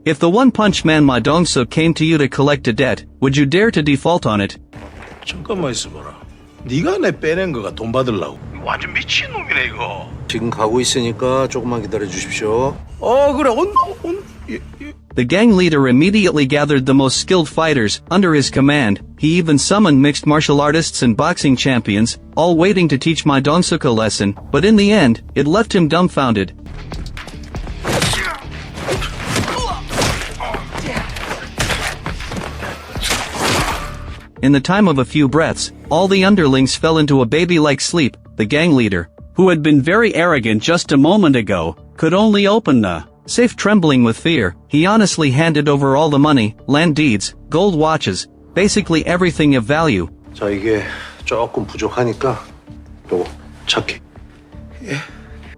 If the One-Punch Man Ma Dong-suk came to you to collect a debt, would you dare to default on it? 잠깐만 있어봐라. 네가 내 빼낸 거가 돈 받으려고. 완전 미친놈이네 이거. 지금 가고 있으니까 조금만 기다려 주십시오. 그래 The gang leader immediately gathered the most skilled fighters under his command. He even summoned mixed martial artists and boxing champions, all waiting to teach Ma Dong-suk a lesson, but in the end, it left him dumbfounded. In the time of a few breaths, all the underlings fell into a baby-like sleep. The gang leader, who had been very arrogant just a moment ago, could only open the safe trembling with fear. He honestly handed over all the money, land deeds, gold watches, basically everything of value. 자, 이게 조금 부족하니까 요거 착해.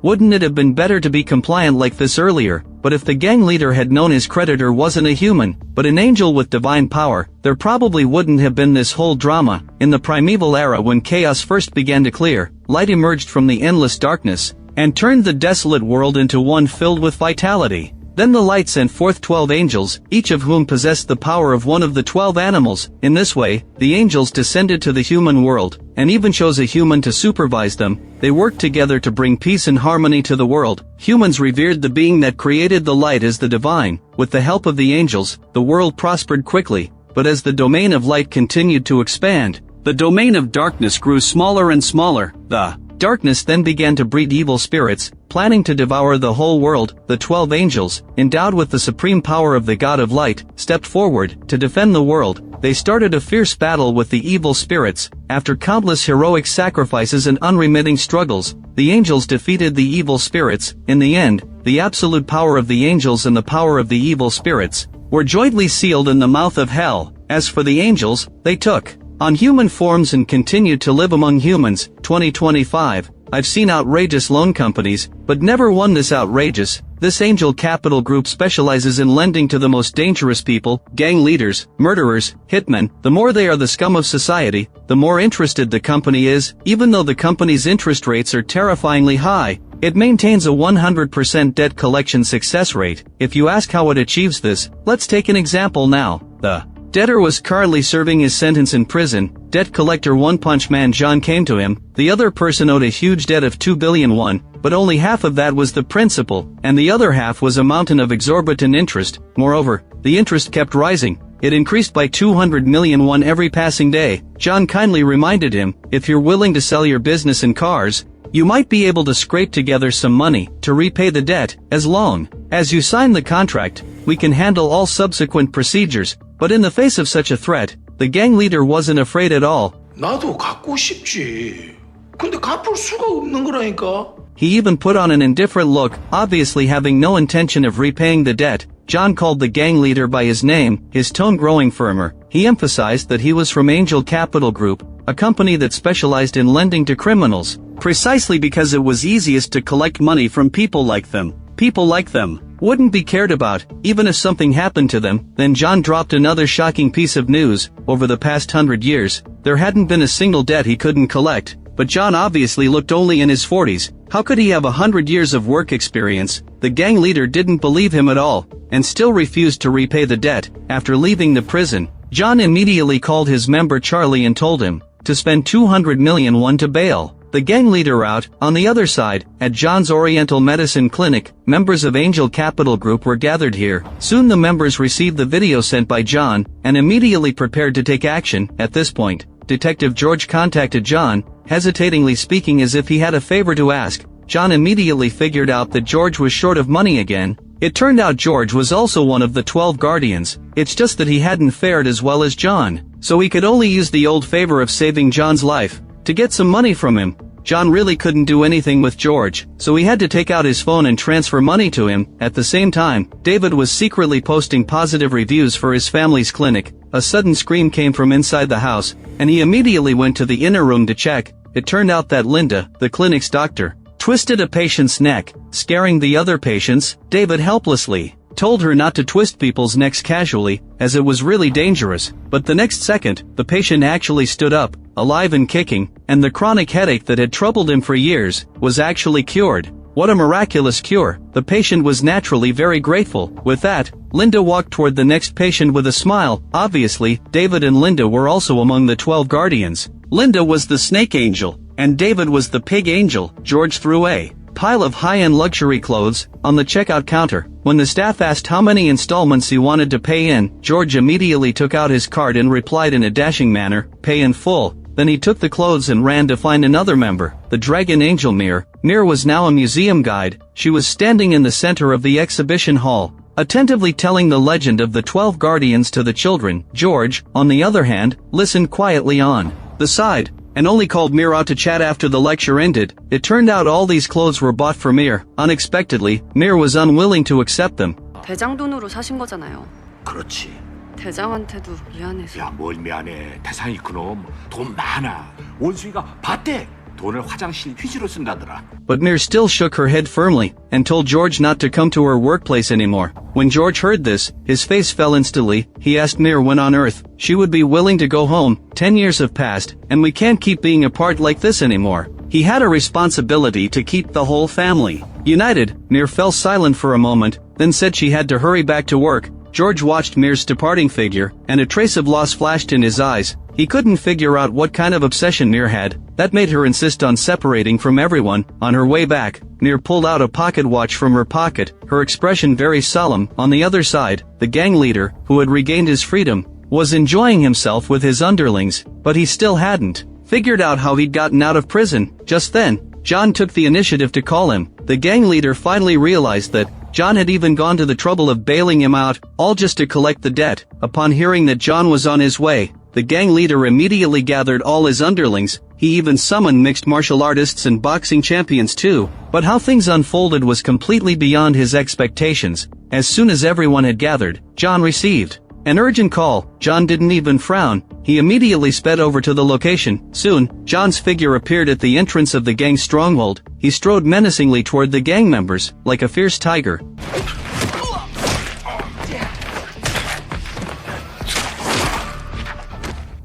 Wouldn't it have been better to be compliant like this earlier? But if the gang leader had known his creditor wasn't a human, but an angel with divine power, there probably wouldn't have been this whole drama. In the primeval era when chaos first began to clear, light emerged from the endless darkness, and turned the desolate world into one filled with vitality. Then the light sent forth 12 angels, each of whom possessed the power of one of the 12 animals. In this way, the angels descended to the human world, and even chose a human to supervise them. They worked together to bring peace and harmony to the world. Humans revered the being that created the light as the divine. With the help of the angels, the world prospered quickly, but as the domain of light continued to expand, the domain of darkness grew smaller and smaller. The darkness then began to breed evil spirits, planning to devour the whole world. The 12 angels, endowed with the supreme power of the God of Light, stepped forward to defend the world. They started a fierce battle with the evil spirits. After countless heroic sacrifices and unremitting struggles, the angels defeated the evil spirits. In the end, the absolute power of the angels and the power of the evil spirits were jointly sealed in the mouth of hell. As for the angels, they took on human forms and continued to live among humans. 2025. I've seen outrageous loan companies, but never one this outrageous. This angel capital group specializes in lending to the most dangerous people, gang leaders, murderers, hitmen. The more they are the scum of society, the more interested the company is. Even though the company's interest rates are terrifyingly high, it maintains a 100% debt collection success rate. If you ask how it achieves this, let's take an example now. The debtor was currently serving his sentence in prison. Debt collector One-Punch Man John came to him. The other person owed a huge debt of 2 billion won, but only half of that was the principal, and the other half was a mountain of exorbitant interest. Moreover, the interest kept rising. It increased by 200 million won every passing day. John kindly reminded him, if you're willing to sell your business and cars, you might be able to scrape together some money to repay the debt. As long as you sign the contract, we can handle all subsequent procedures. But in the face of such a threat, the gang leader wasn't afraid at all. 나도 갚고 싶지. 근데 갚을 수가 없는 거라니까. He even put on an indifferent look, obviously having no intention of repaying the debt. John called the gang leader by his name, his tone growing firmer. He emphasized that he was from Angel Capital Group, a company that specialized in lending to criminals, precisely because it was easiest to collect money from people like them. People like them wouldn't be cared about, even if something happened to them. Then John dropped another shocking piece of news. Over the past 100 years, there hadn't been a single debt he couldn't collect. But John obviously looked only in his 40s. How could he have 100 years of work experience? The gang leader didn't believe him at all, and still refused to repay the debt. After leaving the prison, John immediately called his member Charlie and told him to spend 200 million won to bail the gang leader out. On the other side, at John's Oriental Medicine Clinic, members of Angel Capital Group were gathered here. Soon the members received the video sent by John, and immediately prepared to take action. At this point, Detective George contacted John, hesitatingly speaking as if he had a favor to ask. John immediately figured out that George was short of money again. It turned out George was also one of the 12 guardians. It's just that he hadn't fared as well as John, so he could only use the old favor of saving John's life to get some money from him. John really couldn't do anything with George, so he had to take out his phone and transfer money to him. At the same time, David was secretly posting positive reviews for his family's clinic. A sudden scream came from inside the house, and he immediately went to the inner room to check. It turned out that Linda, the clinic's doctor, twisted a patient's neck, scaring the other patients. David helplessly told her not to twist people's necks casually, as it was really dangerous. But the next second, the patient actually stood up, alive and kicking, and the chronic headache that had troubled him for years was actually cured. What a miraculous cure. The patient was naturally very grateful. With that, Linda walked toward the next patient with a smile. Obviously, David and Linda were also among the 12 guardians. Linda was the snake angel, and David was the pig angel. George threw a pile of high-end luxury clothes on the checkout counter. When the staff asked how many installments he wanted to pay in, George immediately took out his card and replied in a dashing manner, "Pay in full." Then he took the clothes and ran to find another member, the dragon angel Mir. Mir was now a museum guide. She was standing in the center of the exhibition hall, attentively telling the legend of the 12 guardians to the children. George, on the other hand, listened quietly on the side, and only called Mir out to chat after the lecture ended. It turned out all these clothes were bought for Mir. Unexpectedly, Mir was unwilling to accept them. 대장 돈으로 사신 거잖아요. 그렇지. 대장한테도 미안해서. 야, 뭘 미안해. 대상이 그놈 돈 많아. 원숭이가 봤대. 돈을 화장실 휴지로 쓴다더라. But Mir still shook her head firmly, and told George not to come to her workplace anymore. When George heard this, his face fell instantly. He asked Mir when on earth she would be willing to go home. 10 years have passed, and we can't keep being apart like this anymore. He had a responsibility to keep the whole family united. Mir fell silent for a moment, then said she had to hurry back to work. George watched Mir's departing figure, and a trace of loss flashed in his eyes. He couldn't figure out what kind of obsession Mir had that made her insist on separating from everyone. On her way back, Mir pulled out a pocket watch from her pocket, her expression very solemn. On the other side, the gang leader, who had regained his freedom, was enjoying himself with his underlings, but he still hadn't figured out how he'd gotten out of prison. Just then, John took the initiative to call him. The gang leader finally realized that John had even gone to the trouble of bailing him out, all just to collect the debt. Upon hearing that John was on his way, the gang leader immediately gathered all his underlings. He even summoned mixed martial artists and boxing champions too. But how things unfolded was completely beyond his expectations. As soon as everyone had gathered, John received an urgent call. John didn't even frown. He immediately sped over to the location. Soon, John's figure appeared at the entrance of the gang's stronghold. He strode menacingly toward the gang members, like a fierce tiger.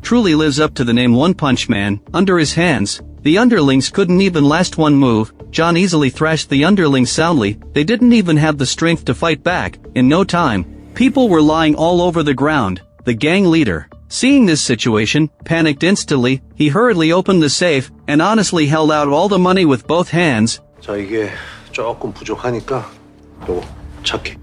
Truly lives up to the name One Punch Man. Under his hands, the underlings couldn't even last one move. John easily thrashed the underlings soundly. They didn't even have the strength to fight back. In no time, people were lying all over the ground. The gang leader, seeing this situation, panicked instantly. He hurriedly opened the safe and honestly held out all the money with both hands. 자, 이게 조금 부족하니까 요거 착해.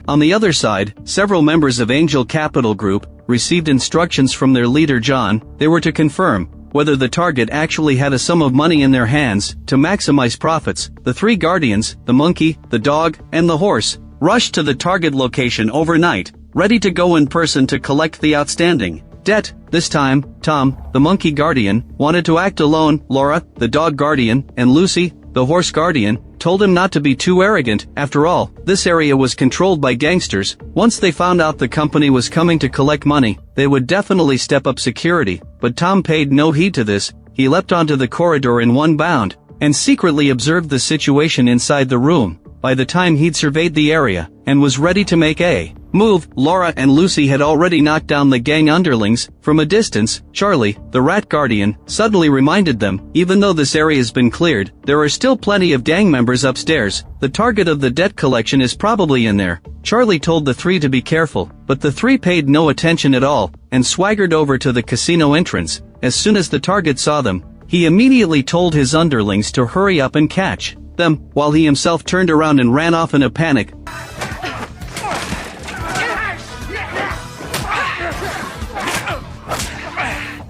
On the other side, several members of Angel Capital Group received instructions from their leader John. They were to confirm whether the target actually had a sum of money in their hands to maximize profits. The 3 guardians, the monkey, the dog, and the horse, rushed to the target location overnight, ready to go in person to collect the outstanding debt. This time, Tom, the monkey guardian, wanted to act alone. Laura, the dog guardian, and Lucy, the horse guardian, told him not to be too arrogant. After all, this area was controlled by gangsters. Once they found out the company was coming to collect money, they would definitely step up security. But Tom paid no heed to this. He leapt onto the corridor in one bound, and secretly observed the situation inside the room. By the time he'd surveyed the area, and was ready to make a move, Laura and Lucy had already knocked down the gang underlings. From a distance, Charlie, the rat guardian, suddenly reminded them, even though this area has been cleared, there are still plenty of gang members upstairs. The target of the debt collection is probably in there. Charlie told the 3 to be careful, but the 3 paid no attention at all, and swaggered over to the casino entrance. As soon as the target saw them, he immediately told his underlings to hurry up and catch them, while he himself turned around and ran off in a panic.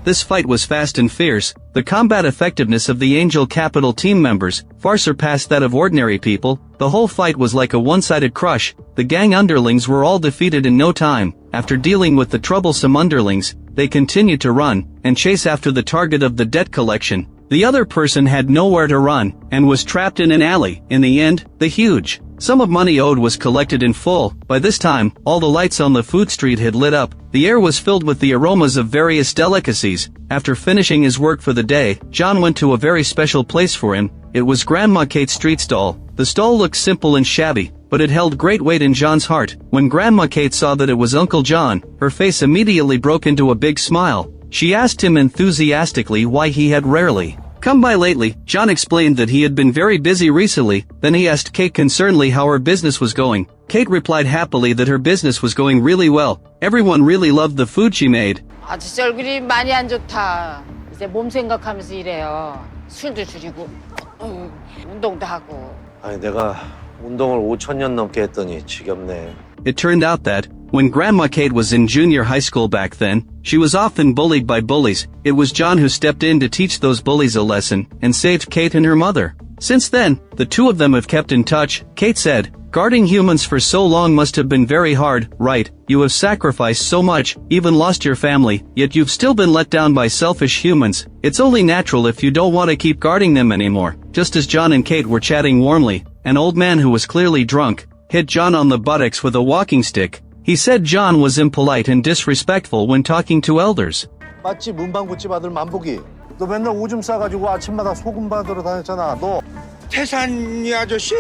This fight was fast and fierce. The combat effectiveness of the Angel Capital team members far surpassed that of ordinary people. The whole fight was like a one-sided crush. The gang underlings were all defeated in no time. After dealing with the troublesome underlings, they continued to run and chase after the target of the debt collection. The other person had nowhere to run, and was trapped in an alley. In the end, the huge sum of money owed was collected in full. By this time, all the lights on the food street had lit up. The air was filled with the aromas of various delicacies. After finishing his work for the day, John went to a very special place for him. It was Grandma Kate's street stall. The stall looked simple and shabby, but it held great weight in John's heart. When Grandma Kate saw that it was Uncle John, her face immediately broke into a big smile. She asked him enthusiastically why he had rarely Come by lately, John explained that he had been very busy recently. Then he asked Kate concernedly how her business was going. Kate replied happily that her business was going really well. Everyone really loved the food she made. 아저씨 얼굴이 많이 안 좋다. 이제 몸 생각하면서 일해요. 술도 줄이고 운동도 하고. 아니 내가 운동을 5,000년 넘게 했더니 지겹네. It turned out that, when Grandma Kate was in junior high school back then, she was often bullied by bullies. It was John who stepped in to teach those bullies a lesson, and saved Kate and her mother. Since then, the two of them have kept in touch. Kate said, "Guarding humans for so long must have been very hard, right? You have sacrificed so much, even lost your family, yet you've still been let down by selfish humans. It's only natural if you don't want to keep guarding them anymore." Just as John and Kate were chatting warmly, an old man who was clearly drunk hit John on the buttocks with a walking stick. He said John was impolite and disrespectful when talking to elders. 마치 문방구집 아들 만복이. 너 맨날 오줌 싸가지고 아침마다 소금 받으러 다녔잖아. 너 태산이 아저씨?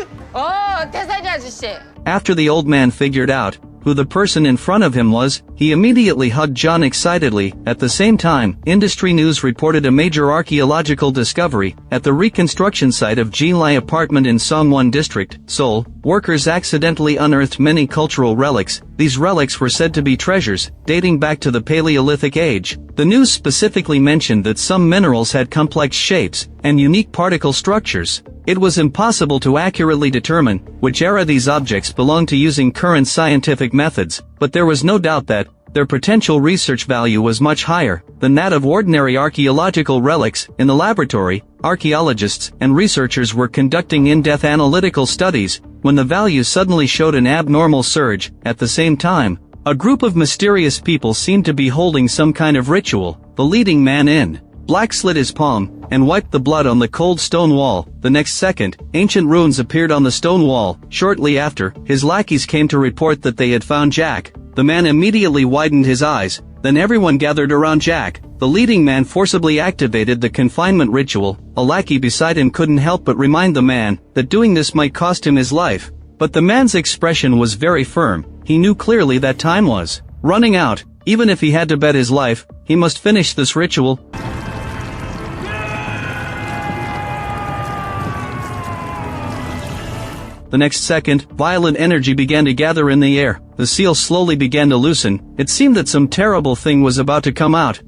태산이 아저씨. After the old man figured out who the person in front of him was, he immediately hugged John excitedly. At the same time, industry news reported a major archaeological discovery at the reconstruction site of Jinlai apartment in Songwon district, Seoul. Workers accidentally unearthed many cultural relics. These relics were said to be treasures, dating back to the Paleolithic age. The news specifically mentioned that some minerals had complex shapes and unique particle structures. It was impossible to accurately determine which era these objects belonged to using current scientific methods, but there was no doubt that their potential research value was much higher than that of ordinary archaeological relics. In the laboratory, archaeologists and researchers were conducting in-depth analytical studies when the value suddenly showed an abnormal surge. At the same time, a group of mysterious people seemed to be holding some kind of ritual. The leading man in black slit his palm and wiped the blood on the cold stone wall. The next second, ancient runes appeared on the stone wall. Shortly after, his lackeys came to report that they had found Jack. The man immediately widened his eyes. Then everyone gathered around Jack. The leading man forcibly activated the confinement ritual. A lackey beside him couldn't help but remind the man that doing this might cost him his life. But the man's expression was very firm. He knew clearly that time was running out. Even if he had to bet his life, he must finish this ritual. The next second, violent energy began to gather in the air. The seal slowly began to loosen. It seemed that some terrible thing was about to come out.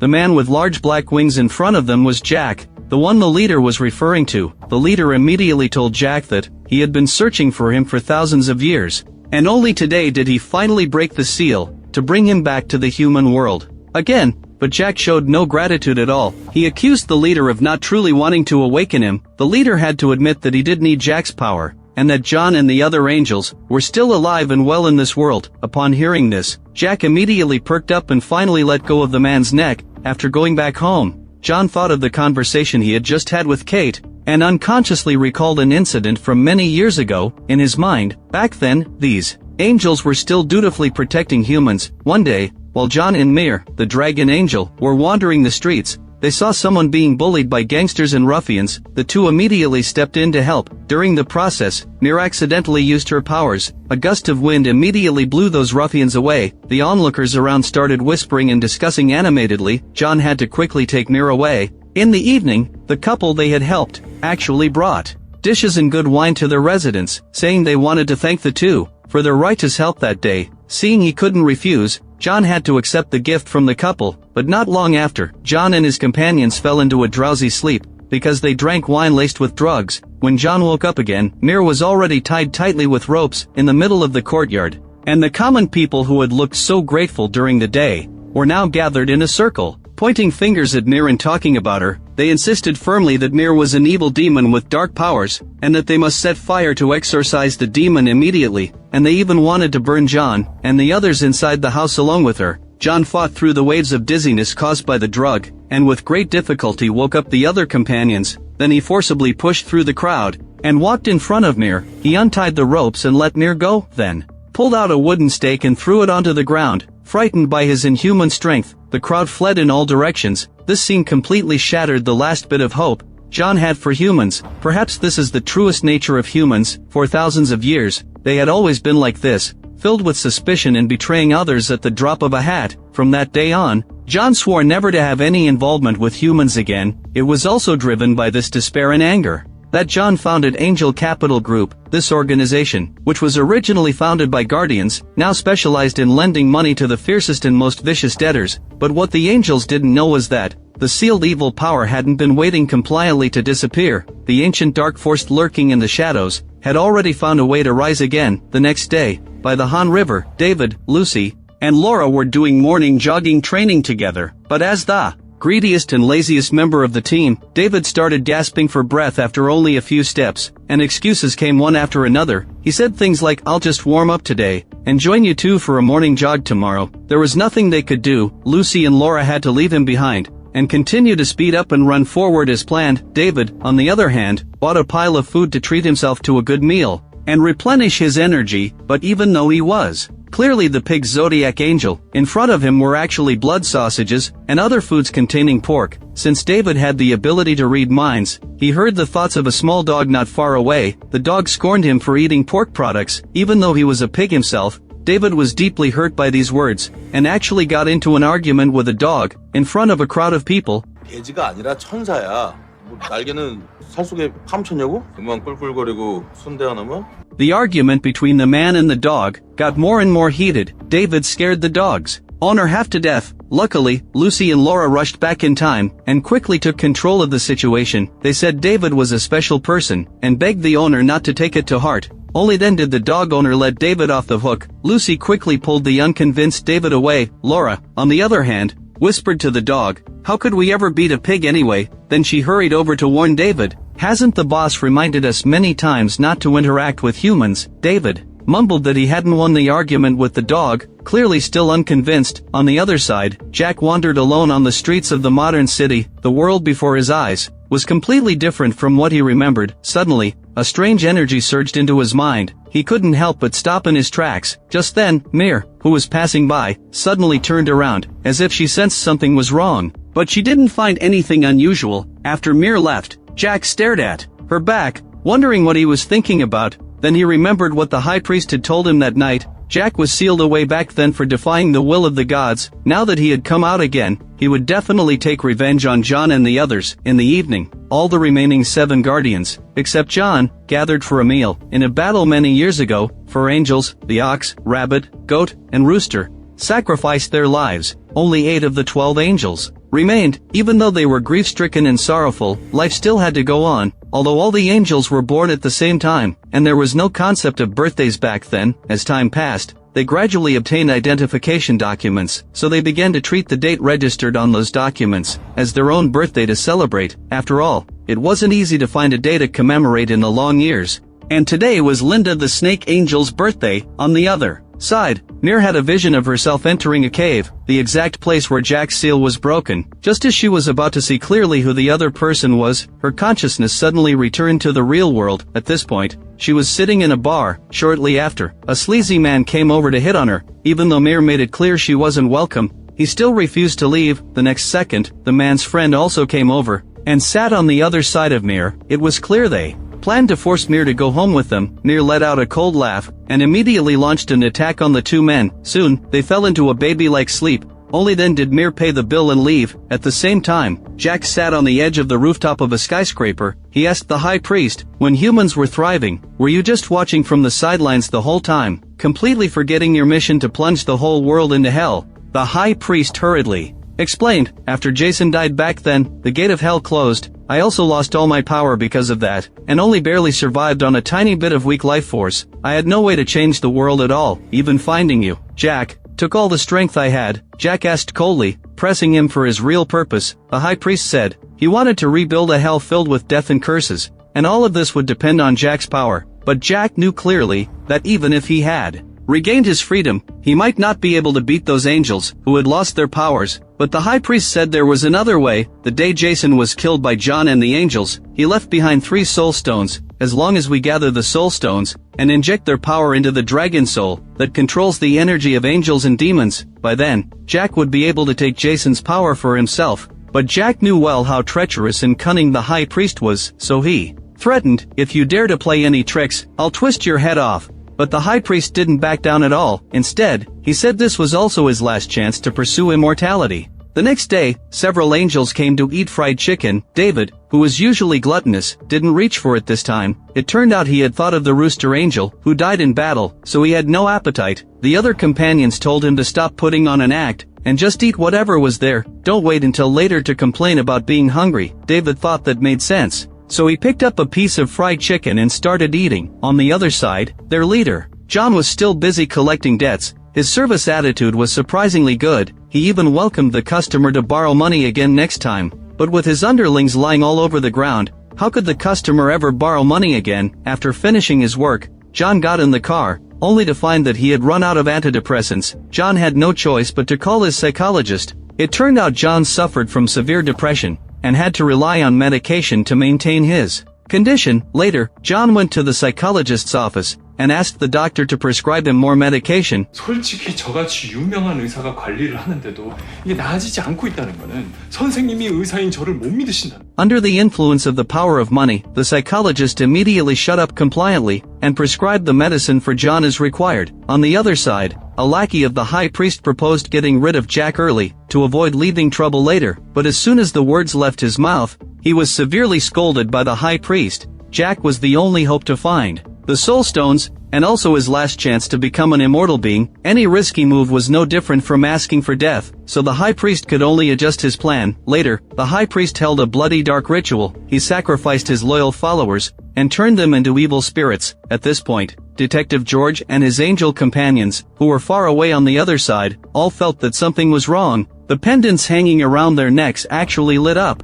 The man with large black wings in front of them was Jack, the one the leader was referring to. The leader immediately told Jack that he had been searching for him for thousands of years, and only today did he finally break the seal to bring him back to the human world again. But Jack showed no gratitude at all. He accused the leader of not truly wanting to awaken him. The leader had to admit that he did need Jack's power, and that John and the other angels were still alive and well in this world. Upon hearing this, Jack immediately perked up and finally let go of the man's neck. After going back home, John thought of the conversation he had just had with Kate, and unconsciously recalled an incident from many years ago. In his mind, back then, these angels were still dutifully protecting humans. One day, while John and Mir, the dragon angel, were wandering the streets, they saw someone being bullied by gangsters and ruffians. The two immediately stepped in to help. During the process, Mir accidentally used her powers. A gust of wind immediately blew those ruffians away. The onlookers around started whispering and discussing animatedly. John had to quickly take Mir away. In the evening, the couple they had helped actually brought dishes and good wine to their residence, saying they wanted to thank the two for their righteous help that day. Seeing he couldn't refuse, John had to accept the gift from the couple. But not long after, John and his companions fell into a drowsy sleep because they drank wine laced with drugs. When John woke up again, Mir was already tied tightly with ropes in the middle of the courtyard, and the common people who had looked so grateful during the day were now gathered in a circle, pointing fingers at Mir and talking about her. They insisted firmly that Mir was an evil demon with dark powers, and that they must set fire to exorcise the demon immediately, and they even wanted to burn John and the others inside the house along with her. John fought through the waves of dizziness caused by the drug, and with great difficulty woke up the other companions. Then he forcibly pushed through the crowd, and walked in front of Mir. He untied the ropes and let Mir go, then pulled out a wooden stake and threw it onto the ground. Frightened by his inhuman strength, the crowd fled in all directions. This scene completely shattered the last bit of hope John had for humans. Perhaps this is the truest nature of humans. For thousands of years, they had always been like this, filled with suspicion and betraying others at the drop of a hat. From that day on, John swore never to have any involvement with humans again. It was also driven by this despair and anger that John founded Angel Capital Group. This organization, which was originally founded by guardians, now specialized in lending money to the fiercest and most vicious debtors. But what the angels didn't know was that the sealed evil power hadn't been waiting compliantly to disappear. The ancient dark force lurking in the shadows had already found a way to rise again. The next day, by the Han River, David, Lucy, and Laura were doing morning jogging training together. But as the greediest and laziest member of the team, David started gasping for breath after only a few steps, and excuses came one after another. He said things like, "I'll just warm up today, and join you two for a morning jog tomorrow." There was nothing they could do. Lucy and Laura had to leave him behind and continue to speed up and run forward as planned. David, on the other hand, bought a pile of food to treat himself to a good meal and replenish his energy. But even though he was clearly the pig's zodiac angel, in front of him were actually blood sausages and other foods containing pork. Since David had the ability to read minds, he heard the thoughts of a small dog not far away. The dog scorned him for eating pork products. Even though he was a pig himself, David was deeply hurt by these words, and actually got into an argument with a dog in front of a crowd of people. 돼지가 아니라 천사야. 뭐 날개는 살 속에 파묻혔냐고? 그만 꿀꿀거리고 손대 하나만? The argument between the man and the dog got more and more heated. David scared the dog's owner half to death. Luckily, Lucy and Laura rushed back in time and quickly took control of the situation. They said David was a special person and begged the owner not to take it to heart. Only then did the dog owner let David off the hook. Lucy quickly pulled the unconvinced David away. Laura, on the other hand, whispered to the dog, "How could we ever beat a pig anyway?" Then she hurried over to warn David. "Hasn't the boss reminded us many times not to interact with humans?" David mumbled that he hadn't won the argument with the dog, clearly still unconvinced. On the other side, Jack wandered alone on the streets of the modern city. The world before his eyes was completely different from what he remembered. Suddenly, a strange energy surged into his mind. He couldn't help but stop in his tracks. Just then, Mir, who was passing by, suddenly turned around, as if she sensed something was wrong. But she didn't find anything unusual. After Mir left, Jack stared at her back, wondering what he was thinking about. Then he remembered what the high priest had told him that night. Jack was sealed away back then for defying the will of the gods. Now that he had come out again, he would definitely take revenge on John and the others. In the evening, all the remaining 7 guardians, except John, gathered for a meal. In a battle many years ago, 4 angels, the ox, rabbit, goat, and rooster, sacrificed their lives. Only 8 of the 12 angels remained. Even though they were grief-stricken and sorrowful, life still had to go on. Although all the angels were born at the same time, and there was no concept of birthdays back then, as time passed, they gradually obtained identification documents, so they began to treat the date registered on those documents as their own birthday to celebrate. After all, it wasn't easy to find a day to commemorate in the long years. And today was Linda the Snake Angel's birthday. On the other side, Mir had a vision of herself entering a cave, the exact place where Jack's seal was broken. Just as she was about to see clearly who the other person was, her consciousness suddenly returned to the real world. At this point, she was sitting in a bar. Shortly after, a sleazy man came over to hit on her. Even though Mir made it clear she wasn't welcome, he still refused to leave. The next second, the man's friend also came over and sat on the other side of Mir. It was clear they planned to force Mir to go home with them. Mir let out a cold laugh and immediately launched an attack on the 2 men. Soon, they fell into a baby-like sleep. Only then did Mir pay the bill and leave. At the same time, Jack sat on the edge of the rooftop of a skyscraper. He asked the high priest, "When humans were thriving, were you just watching from the sidelines the whole time, completely forgetting your mission to plunge the whole world into hell?" The high priest hurriedly explained, "After Jason died back then, the gate of hell closed. I also lost all my power because of that, and only barely survived on a tiny bit of weak life force. I had no way to change the world at all, even finding you, Jack, took all the strength I had." Jack asked coldly, pressing him for his real purpose. The high priest said he wanted to rebuild a hell filled with death and curses, and all of this would depend on Jack's power. But Jack knew clearly that even if he had regained his freedom, he might not be able to beat those angels who had lost their powers. But the high priest said there was another way. The day Jason was killed by John and the angels, he left behind 3 soul stones. As long as we gather the soul stones and inject their power into the dragon soul that controls the energy of angels and demons, by then, Jack would be able to take Jason's power for himself. But Jack knew well how treacherous and cunning the high priest was, so he threatened, "If you dare to play any tricks, I'll twist your head off." But the high priest didn't back down at all. Instead, he said this was also his last chance to pursue immortality. The next day, several angels came to eat fried chicken. David, who was usually gluttonous, didn't reach for it this time. It turned out he had thought of the rooster angel, who died in battle, so he had no appetite. The other companions told him to stop putting on an act, and just eat whatever was there. Don't wait until later to complain about being hungry. David thought that made sense. So he picked up a piece of fried chicken and started eating. On the other side, their leader, John, was still busy collecting debts. His service attitude was surprisingly good. He even welcomed the customer to borrow money again next time. But with his underlings lying all over the ground, how could the customer ever borrow money again? After finishing his work, John got in the car, only to find that he had run out of antidepressants. John had no choice but to call his psychologist. It turned out John suffered from severe depression, and had to rely on medication to maintain his condition. Later, John went to the psychologist's office, and asked the doctor to prescribe him more medication. 솔직히 저같이 유명한 의사가 관리를 하는데도 이게 나아지지 않고 있다는 거는 선생님이 의사인 저를 못 믿으신다는. Under the influence of the power of money, the psychologist immediately shut up compliantly, and prescribed the medicine for John as required. On the other side, a lackey of the high priest proposed getting rid of Jack early, to avoid leaving trouble later, but as soon as the words left his mouth, he was severely scolded by the high priest. Jack was the only hope to find the soul stones, and also his last chance to become an immortal being. Any risky move was no different from asking for death, so the high priest could only adjust his plan. Later, the high priest held a bloody dark ritual. He sacrificed his loyal followers, and turned them into evil spirits. At this point, Detective George and his angel companions, who were far away on the other side, all felt that something was wrong. The pendants hanging around their necks actually lit up.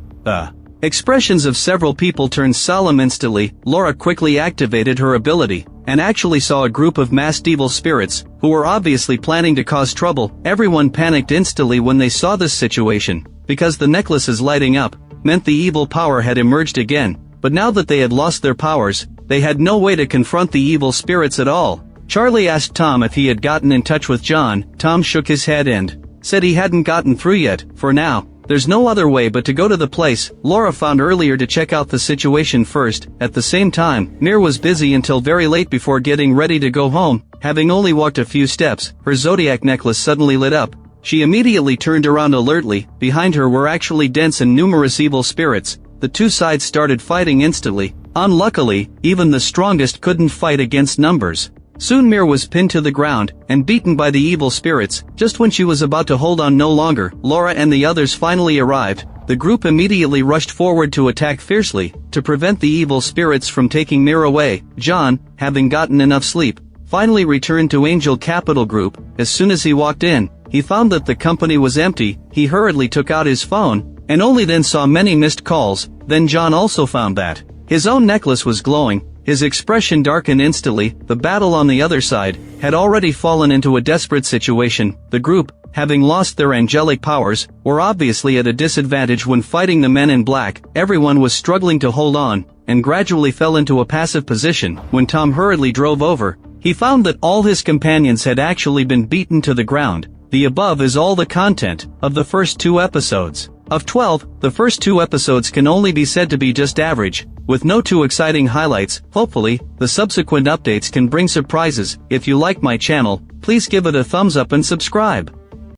Expressions of several people turned solemn instantly. Laura quickly activated her ability, and actually saw a group of masked evil spirits, who were obviously planning to cause trouble. Everyone panicked instantly when they saw this situation, because the necklaces lighting up meant the evil power had emerged again. But now that they had lost their powers, they had no way to confront the evil spirits at all. Charlie asked Tom if he had gotten in touch with John. Tom shook his head and said he hadn't gotten through yet. For now, there's no other way but to go to the place Laura found earlier to check out the situation first. At the same time, Mir was busy until very late before getting ready to go home. Having only walked a few steps, her Zodiac necklace suddenly lit up. She immediately turned around alertly. Behind her were actually dense and numerous evil spirits. The two sides started fighting instantly. Unluckily, even the strongest couldn't fight against numbers. Soon Mir was pinned to the ground, and beaten by the evil spirits. Just when she was about to hold on no longer, Laura and the others finally arrived. The group immediately rushed forward to attack fiercely, to prevent the evil spirits from taking Mir away. John, having gotten enough sleep, finally returned to Angel Capital Group. As soon as he walked in, he found that the company was empty. He hurriedly took out his phone, and only then saw many missed calls. Then John also found that his own necklace was glowing. His expression darkened instantly. The battle on the other side had already fallen into a desperate situation. The group, having lost their angelic powers, were obviously at a disadvantage when fighting the men in black. Everyone was struggling to hold on, and gradually fell into a passive position. When Tom hurriedly drove over, he found that all his companions had actually been beaten to the ground. The above is all the content of the first 2 episodes. Of 12, the first 2 episodes can only be said to be just average, with no too exciting highlights. Hopefully, the subsequent updates can bring surprises. If you like my channel, please give it a thumbs up and subscribe.